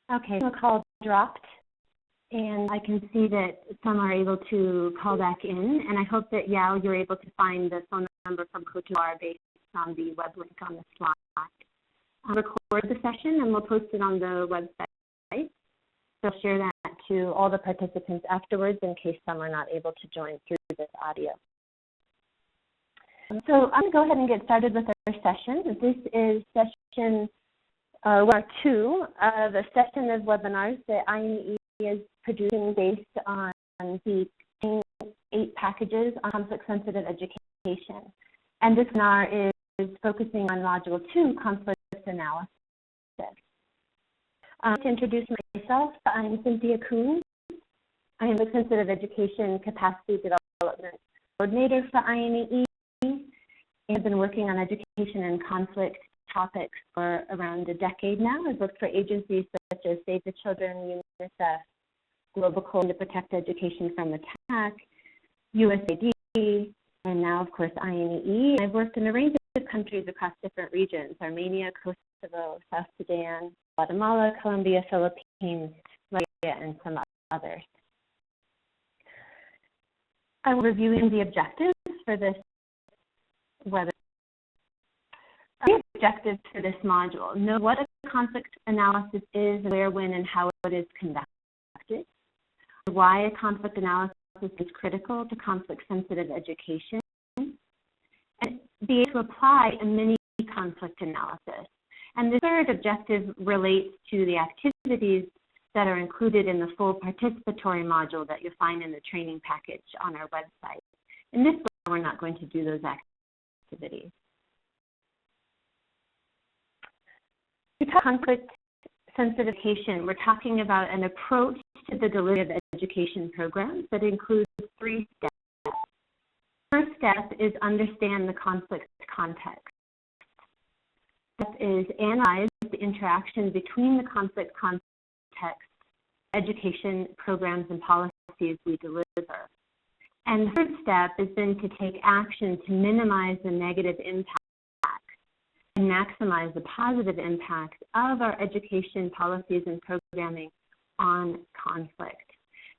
Okay, the call dropped, and I can see that some are able to call back in, and I hope that, Yao, you're able to find the phone number from Coach Laura based on the web link on the slide. I'll record the session, and we'll post it on the website. So I'll share that to all the participants afterwards in case some are not able to join through this audio. So I'm going to go ahead and get started with our session. This is session 2 of a session of webinars that INEE is producing based on the 8 packages on conflict-sensitive education. And this webinar is focusing on Module 2, conflict analysis. To introduce myself, I'm Cynthia Kuhn. I am the Sensitive Education Capacity Development Coordinator for INEE and have been working on education and conflict topics for around a decade now. I've worked for agencies such as Save the Children, UNICEF, Global Coalition to Protect Education from Attack, USAID, and now, of course, INEE. I've worked in a range of countries across different regions: Armenia, Kosovo, South Sudan, Guatemala, Colombia, Philippines, Malaysia, and some others. I'm reviewing the objectives for this webinar. The objectives for this module: know what a conflict analysis is, where, when, and how it is conducted, why a conflict analysis is critical to conflict-sensitive education, and be able to apply a mini-conflict analysis. And the third objective relates to the activities that are included in the full participatory module that you'll find in the training package on our website. In this way, we're not going to do those activities. Because conflict-sensitive education, we're talking about an approach to the delivery of education programs that includes 3 steps. First step is understand the conflict context. Step is analyze the interaction between the conflict context, education programs, and policies we deliver. And the third step is then to take action to minimize the negative impact and maximize the positive impact of our education policies and programming on conflict.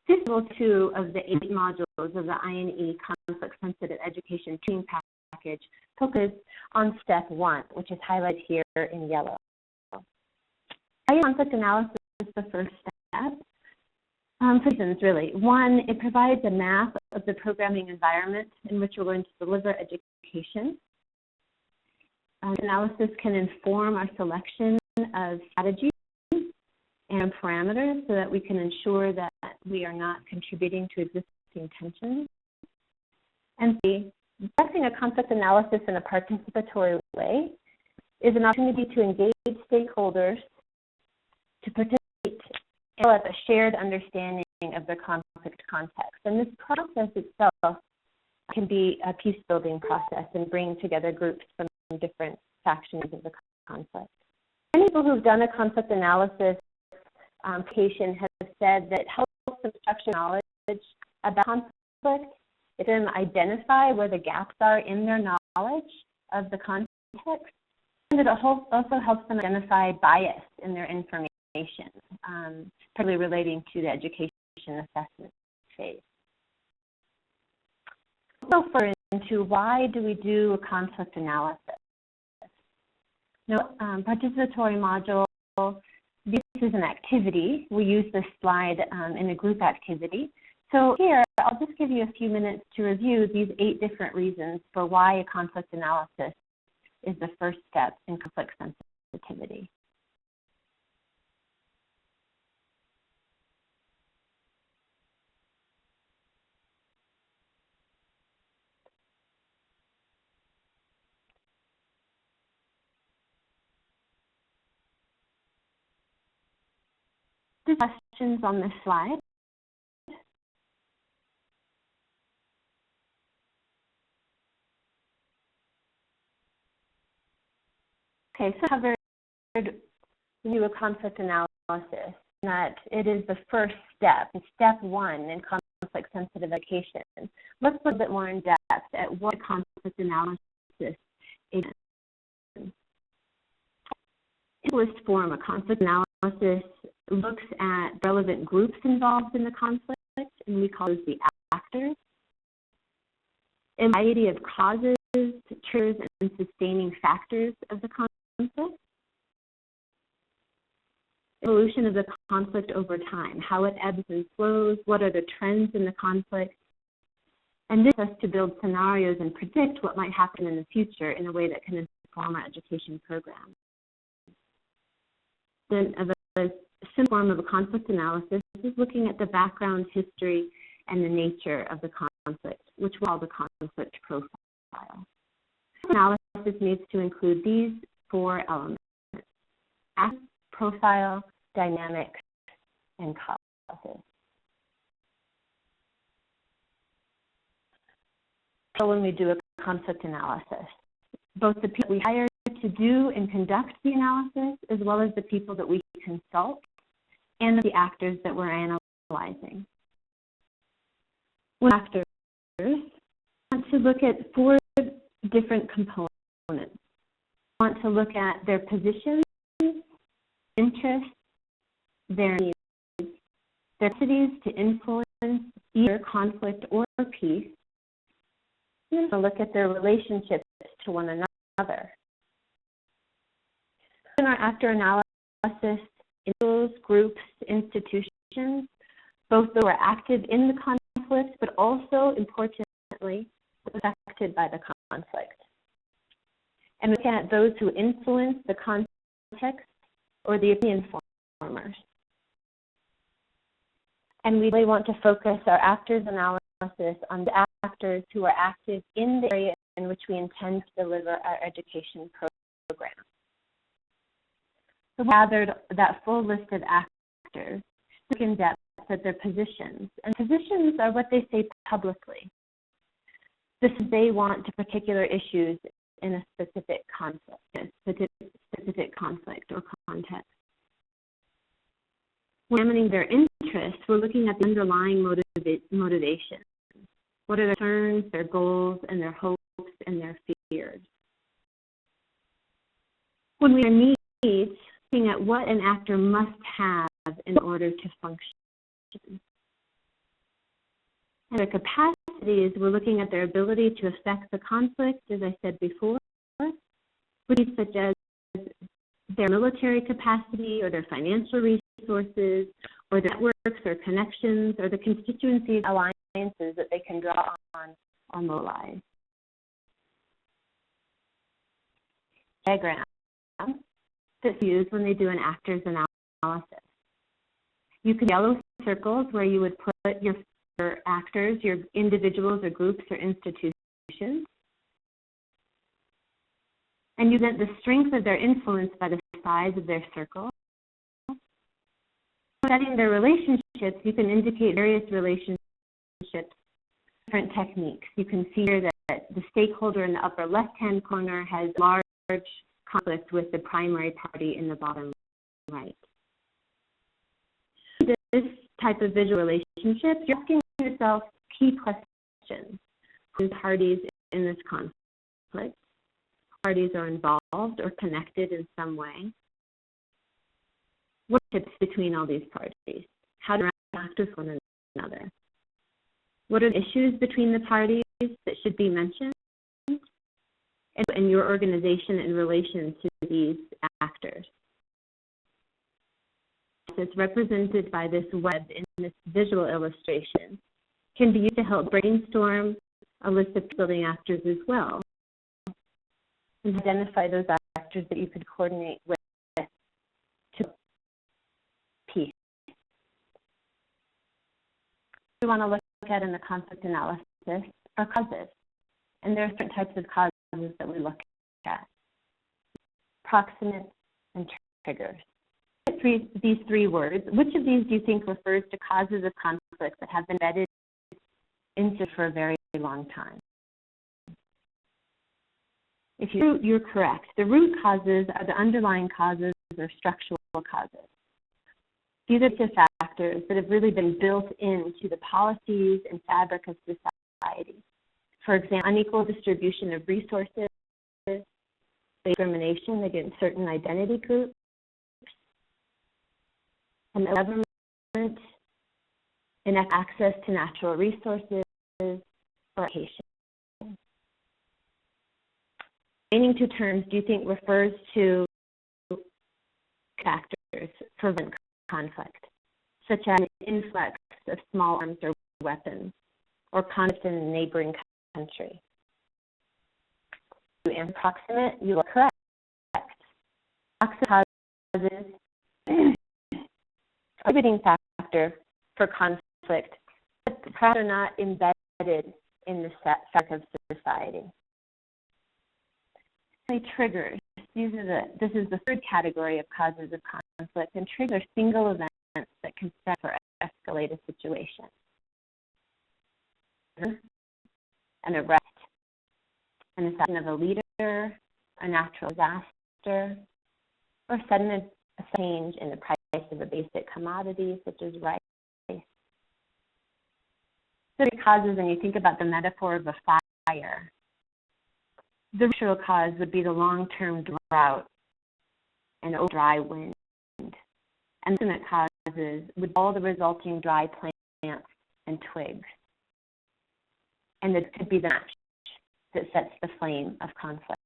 This is level 2 of the 8 modules of the INEE Conflict Sensitive Education Training Package focus on step 1, which is highlighted here in yellow. Conflict analysis is the first step. For reasons, really. 1, it provides a map of the programming environment in which we're going to deliver education. Analysis can inform our selection of strategies and parameters so that we can ensure that we are not contributing to existing tensions. And 3, conducting a conflict analysis in a participatory way is an opportunity to engage stakeholders to participate and develop a shared understanding of the conflict context. And this process itself can be a peace-building process and bring together groups from different factions of the conflict. Many people who've done a conflict analysis application have said that it helps them structure knowledge about conflict. It can identify where the gaps are in their knowledge of the context, and it also helps them identify bias in their information, particularly relating to the education assessment phase. So further into why do we do a conflict analysis? Now, participatory module, this is an activity. We use this slide in a group activity. So here, I'll just give you a few minutes to review these 8 different reasons for why a conflict analysis is the first step in conflict sensitivity. Questions on this slide? Okay, so I covered review a conflict analysis, that it is the first step, step 1 in conflict sensitive education. Let's look a bit more in depth at what conflict analysis is. In simplest form, a conflict analysis looks at relevant groups involved in the conflict, and we call those the actors. A variety of causes, triggers, and sustaining factors of the conflict. Evolution of the conflict over time, how it ebbs and flows, what are the trends in the conflict, and this us to build scenarios and predict what might happen in the future in a way that can inform our education program. Then of a simple form of a conflict analysis is looking at the background, history, and the nature of the conflict, which we call the conflict profile. Analysis needs to include these 4 elements: act, profile, dynamics, and causes. So when we do a conflict analysis, both the people we hire to do and conduct the analysis, as well as the people that we consult, and the actors that we're analyzing. When actors want to look at 4 different components. We want to look at their positions, interests, their needs, their capacities to influence either conflict or peace, and to look at their relationships to one another. In our actor analysis, individuals, groups, institutions, both those who are active in the conflict, but also, importantly, affected by the conflict. And looking at those who influence the context or the opinion formers. And we really want to focus our actors analysis on the actors who are active in the area in which we intend to deliver our education program. So we gathered that full list of actors, look in depth at their positions. And positions are what they say publicly. This is they want to particular issues in a specific conflict, or context. When examining their interests, we're looking at the underlying motivation. What are their concerns, their goals, and their hopes, and their fears? When we are needs, looking at what an actor must have in order to function. And their capacities, we're looking at their ability to affect the conflict, as I said before, such as their military capacity or their financial resources or their networks or connections or the constituencies, alliances that they can draw on or mobilize. Diagram that's used when they do an actors analysis. You can yellow circles where you would put your actors, your individuals or groups or institutions. And you get the strength of their influence by the size of their circle. Studying their relationships, you can indicate various relationships, different techniques. You can see here that the stakeholder in the upper left-hand corner has large conflict with the primary party in the bottom right. This type of visual relationship, you're asking yourself key questions. Who parties in this conflict? Parties are involved or connected in some way. What are the tips between all these parties? How do they interact with one another? What are the issues between the parties that should be mentioned? And your organization in relation to these actors. It's represented by this web in this visual illustration, can be used to help brainstorm a list of building actors as well, and identify those actors that you could coordinate with to peace. We want to look at in the conflict analysis are causes, and there are certain types of causes that we look at: proximate and triggers. These 3 words, which of these do you think refers to causes of conflict that have been embedded into for a very long time? If you're correct. The root causes are the underlying causes or structural causes. These are the factors that have really been built into the policies and fabric of society. For example, unequal distribution of resources, discrimination against certain identity groups, government, inadequate access to natural resources, or education. The remaining two terms, do you think, refers to factors for violent conflict, such as influx of small arms or weapons, or conflict in a neighboring country? And proximate, you are correct. Proximate causes a contributing factor for conflict, but perhaps are not embedded in the fabric of society. Triggers. This is the third category of causes of conflict, and triggers are single events that can set or escalate a situation. An arrest, an assassination of a leader, a natural disaster, or sudden change in the price of a basic commodity such as rice. So the causes, when you think about the metaphor of a fire, the natural cause would be the long-term drought and dry wind. And the ultimate causes would be all the resulting dry plants and twigs. And it could be the match that sets the flame of conflict.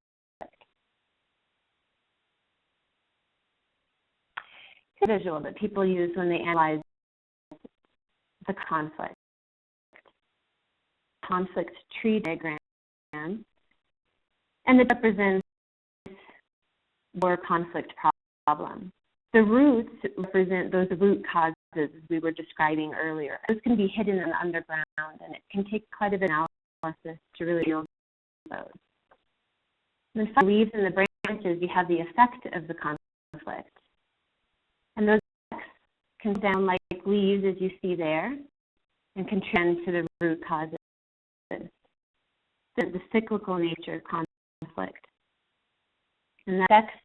Here's a visual that people use when they analyze the conflict. Conflict tree diagram, and it represents war conflict problem. The roots represent those root causes we were describing earlier. Those can be hidden in the underground, and it can take quite a bit of analysis to really reveal those. And then the leaves and the branches, you have the effect of the conflict. And those effects can sound like leaves, as you see there, and can trend to the root causes. The cyclical nature of conflict. And the effects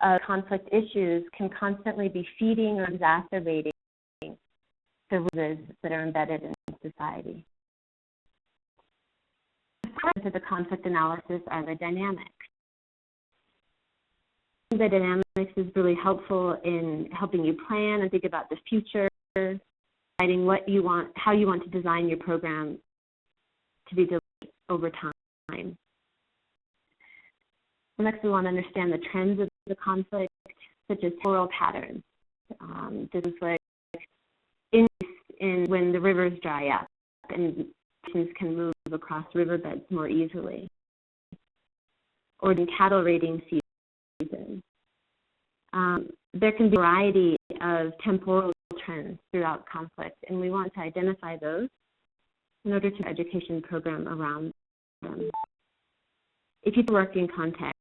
of conflict issues can constantly be feeding or exacerbating the roots that are embedded in society. Part of the conflict analysis are the dynamics. The dynamics is really helpful in helping you plan and think about the future, deciding what you want, how you want to design your program to be delivered over time. Next, we want to understand the trends of the conflict, such as temporal patterns. Conflict in when the rivers dry up and nations can move across riverbeds more easily, or in cattle raiding season. There can be a variety of temporal trends throughout conflict, and we want to identify those in order to education program around them. If you work in context,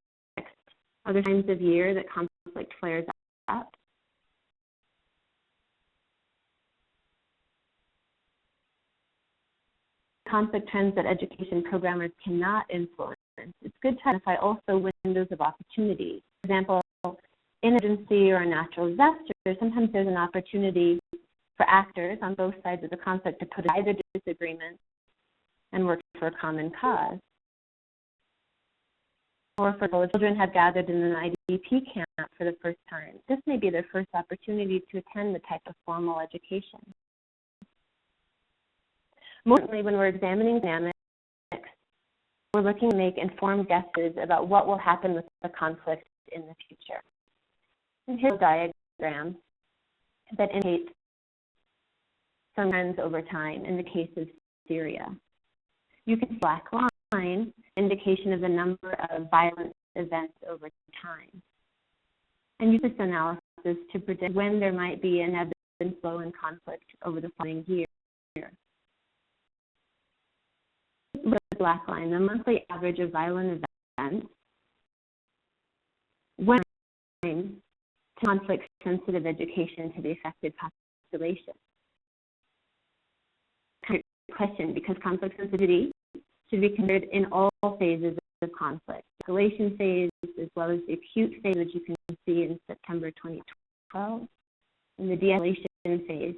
are there times of year that conflict flares up? Conflict trends that education programmers cannot influence. It's good to identify also windows of opportunity. For example, in an emergency or a natural disaster, sometimes there's an opportunity for actors on both sides of the conflict to put aside their disagreements and work for a common cause. Or for example, children have gathered in an IDP camp for the first time. This may be their first opportunity to attend the type of formal education. More importantly, when we're examining dynamics, we're looking to make informed guesses about what will happen with the conflict in the future. And here's a diagram that indicates some trends over time in the case of Syria. You can see black line, indication of the number of violent events over time. And use this analysis to predict when there might be an ebb and flow in conflict over the following year. Look at the black line, the monthly average of violent events when to conflict-sensitive education to the affected population. Great question, because conflict sensitivity should be considered in all phases of conflict. The escalation phase, as well as the acute phase, which you can see in September 2012, and the de-escalation phase,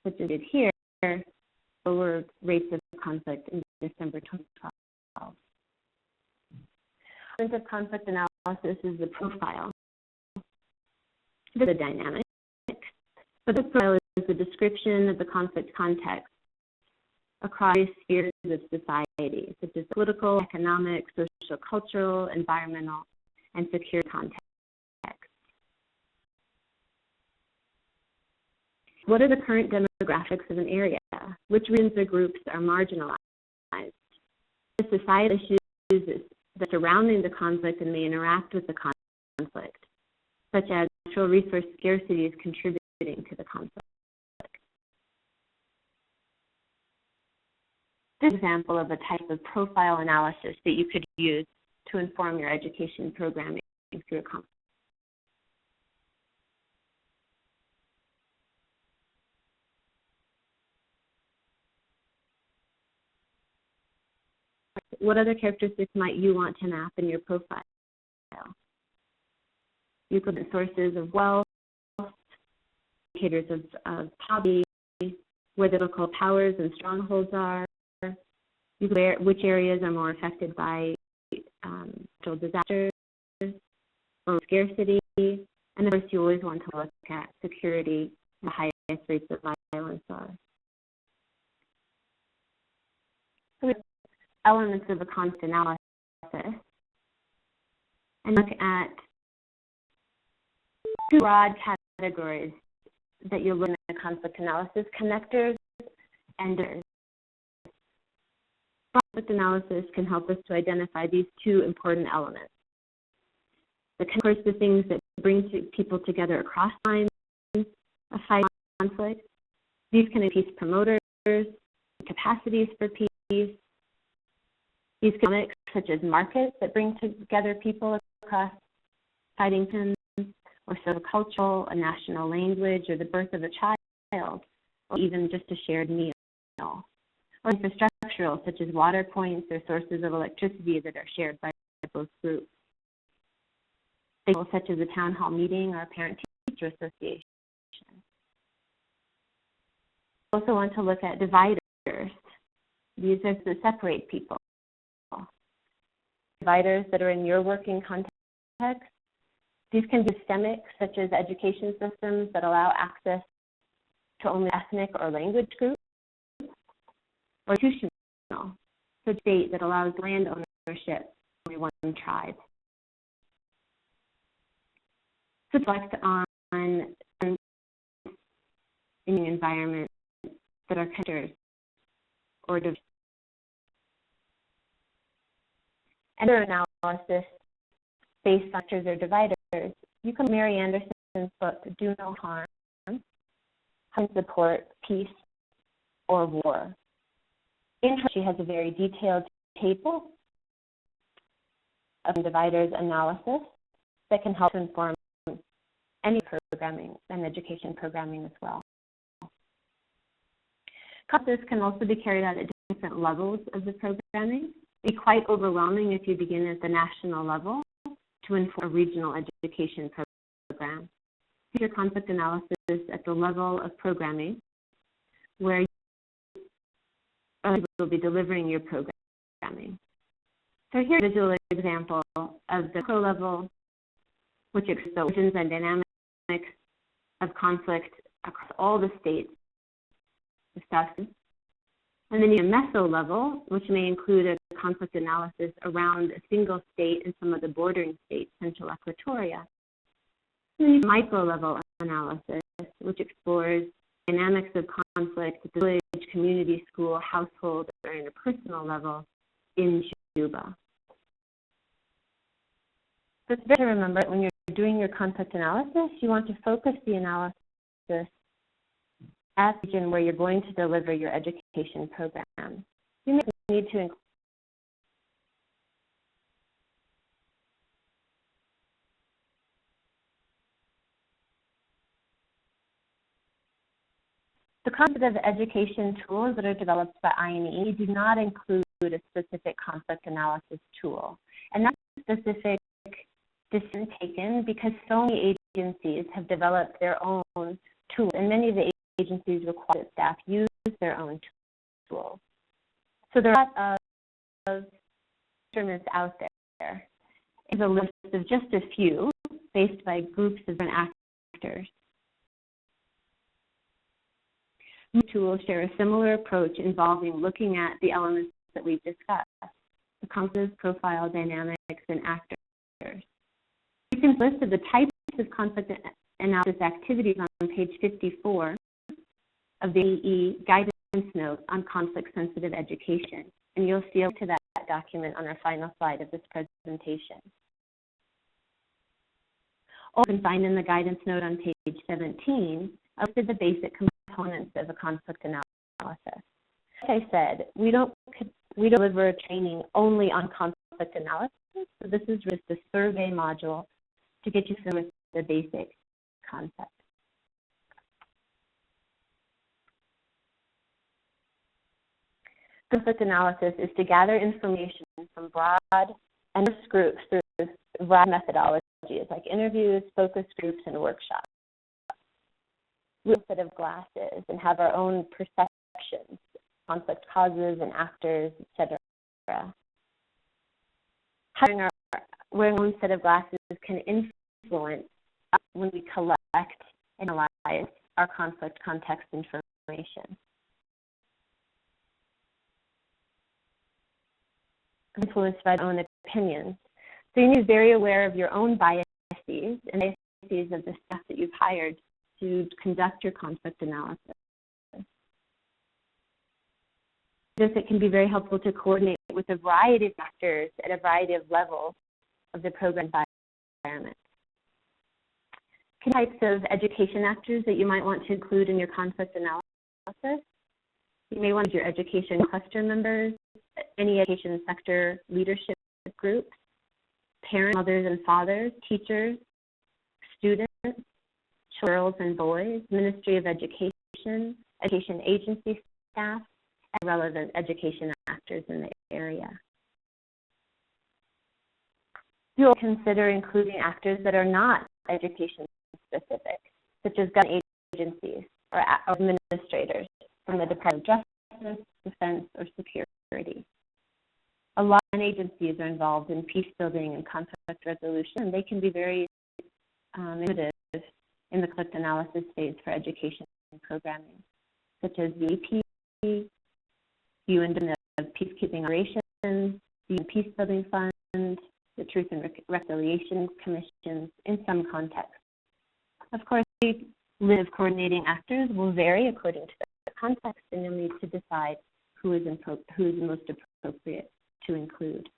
which is here, lower rates of conflict in December 2012. Of conflict analysis is the profile. the dynamic. But this profile is the description of the conflict context across various spheres of society, such as political, economic, social, cultural, environmental, and security context. What are the current demographics of an area? Which regions or groups are marginalized? The societal issues that surrounding the conflict and may interact with the conflict, such as natural resource scarcity is contributing to the conflict. This is an example of a type of profile analysis that you could use to inform your education programming through a conflict. What other characteristics might you want to map in your profile? You could look at sources of wealth, indicators of poverty, where the local powers and strongholds are, which areas are more affected by natural disasters or scarcity, and of course you always want to look at security, the highest rates of violence are. So elements of a conflict analysis, and look at two broad categories that you'll learn in the conflict analysis: connectors and enders. Conflict analysis can help us to identify these two important elements. Of course, the things that bring people together across lines of fight conflict. These can be peace promoters, capacities for peace. These economics, such as markets that bring together people across fighting teams, or cultural, a national language, or the birth of a child, or even just a shared meal. Or infrastructural, such as water points or sources of electricity that are shared by both groups. Such as a town hall meeting or a parent-teacher association. We also want to look at dividers. These are to separate people. Dividers that are in your working context. These can be systemic, such as education systems that allow access to only ethnic or language groups, or institutional, so state that allows land ownership for only one tribe. To reflect on environments that are connectors or diverse. Another analysis based on connectors or dividers. You can Mary Anderson's book, Do No Harm, How to Support Peace or War. In her, she has a very detailed table of dividers analysis that can help to inform any programming and education programming as well. This can also be carried out at different levels of the programming. It'd be quite overwhelming if you begin at the national level to inform a regional education program. Your conflict analysis at the level of programming, where you will be delivering your programming. So here's a visual example of the macro level, which explores the origins and dynamics of conflict across all the states discussed. And then you have a meso level, which may include a conflict analysis around a single state and some of the bordering states, Central Equatoria. And then you have micro level analysis, which explores dynamics of conflict at the village, community, school, household, or interpersonal level in Cuba. So it's better to remember when you're doing your conflict analysis, you want to focus the analysis at the region where you're going to deliver your education program. You may need to include the concept of education tools that are developed by INEE do not include a specific conflict analysis tool. And that's a specific decision taken because so many agencies have developed their own tools, and many of the agencies require that staff use their own tools. So there are a lot of instruments out there. Here's a list of just a few based by groups of different actors. Tools share a similar approach involving looking at the elements that we've discussed, the conflict profile, dynamics, and actors. You can list the types of conflict analysis activities on page 54 of the INEE guidance note on conflict-sensitive education, and you'll see a link to that document on our final slide of this presentation. Also, you can find in the guidance note on page 17 a list of the basic components of a conflict analysis. Like I said, we don't deliver training only on conflict analysis, so this is just a survey module to get you familiar with the basic concept. Conflict analysis is to gather information from broad and diverse groups through a variety of methodologies like interviews, focus groups, and workshops. We have a set of glasses and have our own perceptions, conflict causes and actors, etc. Wearing our own set of glasses can influence when we collect and analyze our conflict context information. Influenced by their own opinions. So you need to be very aware of your own biases and biases of the staff that you've hired to conduct your conflict analysis. It can be very helpful to coordinate with a variety of actors at a variety of levels of the program environment. Types of education actors that you might want to include in your conflict analysis. You may want your education cluster members, any education sector leadership groups, parents, mothers and fathers, teachers, students, girls and boys, Ministry of Education, education agency staff, and relevant education actors in the area. You'll consider including actors that are not education specific, such as government agencies or administrators from the Department of Justice, Defense, or Security. A lot of agencies are involved in peace building and conflict resolution, and they can be very innovative in the conflict analysis phase for education programming, such as the AP, UN of Peacekeeping Operations, the UN Peace Building Fund, the Truth and Reconciliation Commissions in some contexts. Of course, the list of coordinating actors will vary according to the context, and you'll need to decide who is most appropriate to include.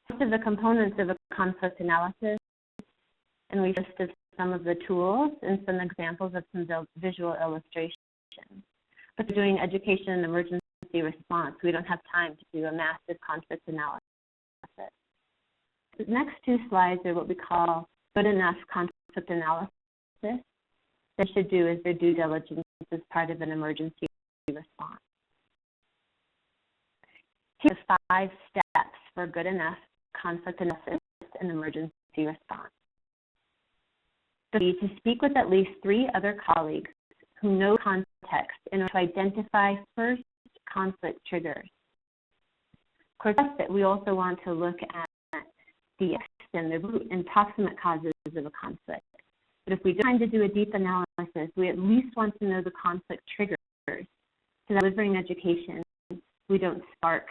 Most of the components of a conflict analysis, and we listed some of the tools and some examples of some visual illustrations. But for doing education and emergency response, we don't have time to do a massive conflict analysis. The next two slides are what we call good enough conflict analysis. They should do is their due diligence as part of an emergency response. Here are 5 steps for good enough conflict analysis and emergency response. So you need to speak with at least 3 other colleagues who know context in order to identify first conflict triggers. Of course, that we also want to look at the extent, the root and proximate causes of a conflict. But if we don't have time to do a deep analysis, we at least want to know the conflict triggers so that delivering education, we don't spark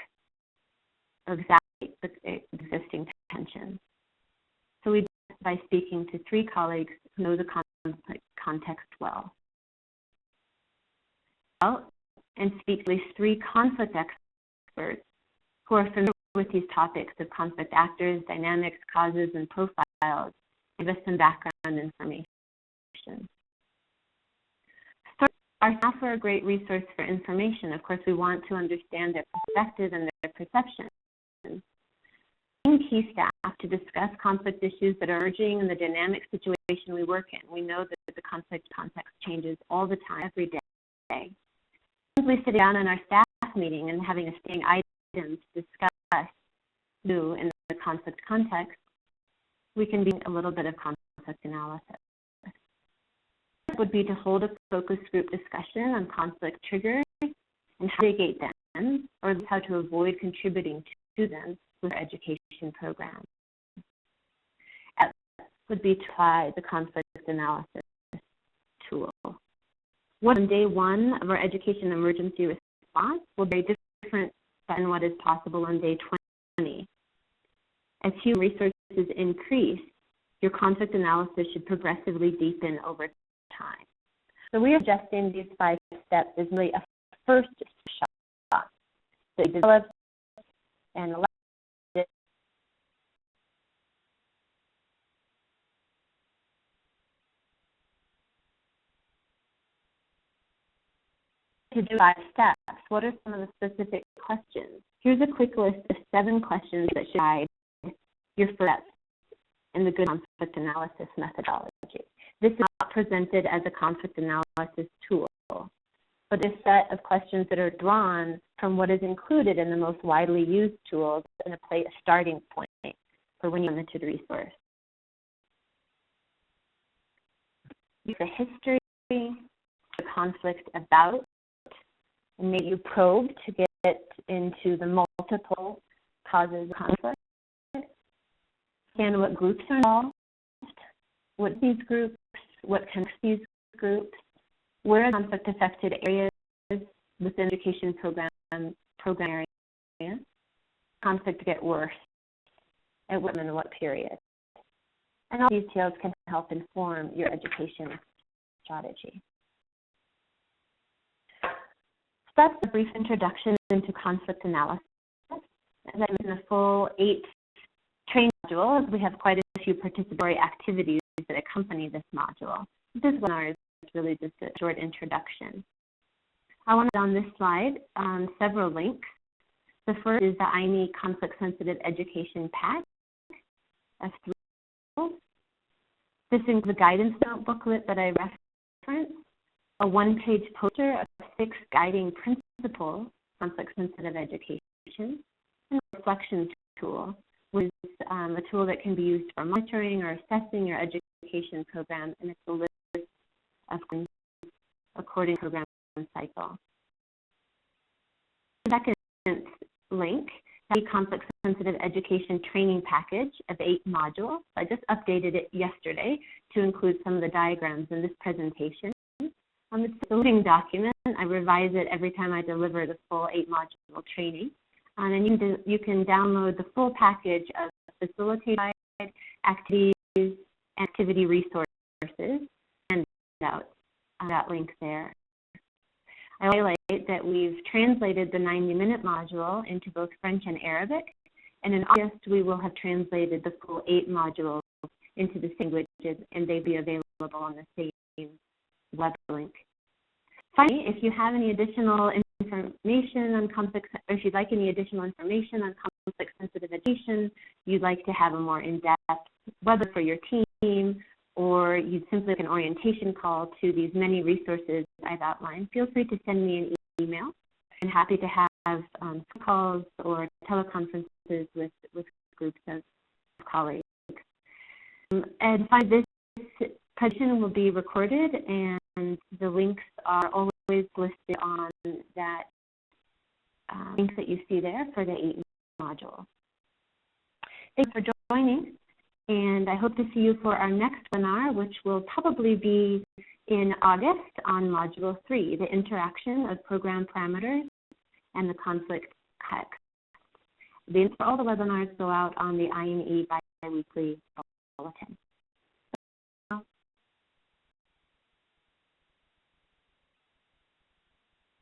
or exacerbate the existing tensions. So we do that by speaking to 3 colleagues who know the conflict context well. And speak to at least 3 conflict experts who are familiar with these topics of conflict actors, dynamics, causes, and profiles. Give us some background information. Our staff are a great resource for information. Of course, we want to understand their perspective and their perception. Key staff to discuss conflict issues that are emerging in the dynamic situation we work in. We know that the conflict context changes all the time, every day. Simply sitting down in our staff meeting and having a standing item to discuss new in the conflict context, we can do a little bit of conflict analysis. Would be to hold a focus group discussion on conflict triggers and how to mitigate them, or how to avoid contributing to them with our education program. would be to apply the conflict analysis tool. What on day one of our education emergency response will be different than what is possible on day 20. As human resources increase, your conflict analysis should progressively deepen over time. So we are suggesting these 5 steps as really a first shot that we developed and elected to do 5 steps. What are some of the specific questions? Here's a quick list of 7 questions that should guide your first steps in the good conflict analysis methodology. This is not presented as a conflict analysis tool, but a set of questions that are drawn from what is included in the most widely used tools and a starting point for when you limited resource. The history, the conflict about, and maybe you probe to get into the multiple causes of conflict. And what groups are involved, what these groups, what connects these groups, where are conflict affected areas within education program area, conflict get worse, at what and in what period. And all these details can help inform your education strategy. That's a brief introduction into conflict analysis. As I mentioned, a full 8 training modules. We have quite a few participatory activities that accompany this module. This webinar is really just a short introduction. I want to on this slide several links. The first is the INEE Conflict Sensitive Education Pack of 3. This includes the guidance note booklet that I referenced, a 1-page poster of 6 guiding principles of conflict-sensitive education, and a reflection tool, which is a tool that can be used for monitoring or assessing your education program, and it's a list of according to program cycle. The second link, the conflict-sensitive education training package of 8 modules. I just updated it yesterday to include some of the diagrams in this presentation. It's a living document. I revise it every time I deliver the full 8-module training. And you can download the full package of facilitated activities, activity resources, and out on that link there. I highlight that we've translated the 90-minute module into both French and Arabic, and in August we will have translated the full 8 modules into the same languages, and they'll be available on the same web link. Finally, if you have any additional information on conflict, or if you'd like any additional information on conflict-sensitive education, you'd like to have a more in-depth webinar for your team, or you'd simply like an orientation call to these many resources I've outlined, feel free to send me an email. I'm happy to have phone calls or teleconferences with groups of colleagues. And finally, this presentation will be recorded, and the links are always listed on that link that you see there for the 8 modules. Thanks for joining, and I hope to see you for our next webinar, which will probably be in August on Module 3, the interaction of program parameters and the conflict context. All the webinars go out on the INEE bi-weekly bulletin.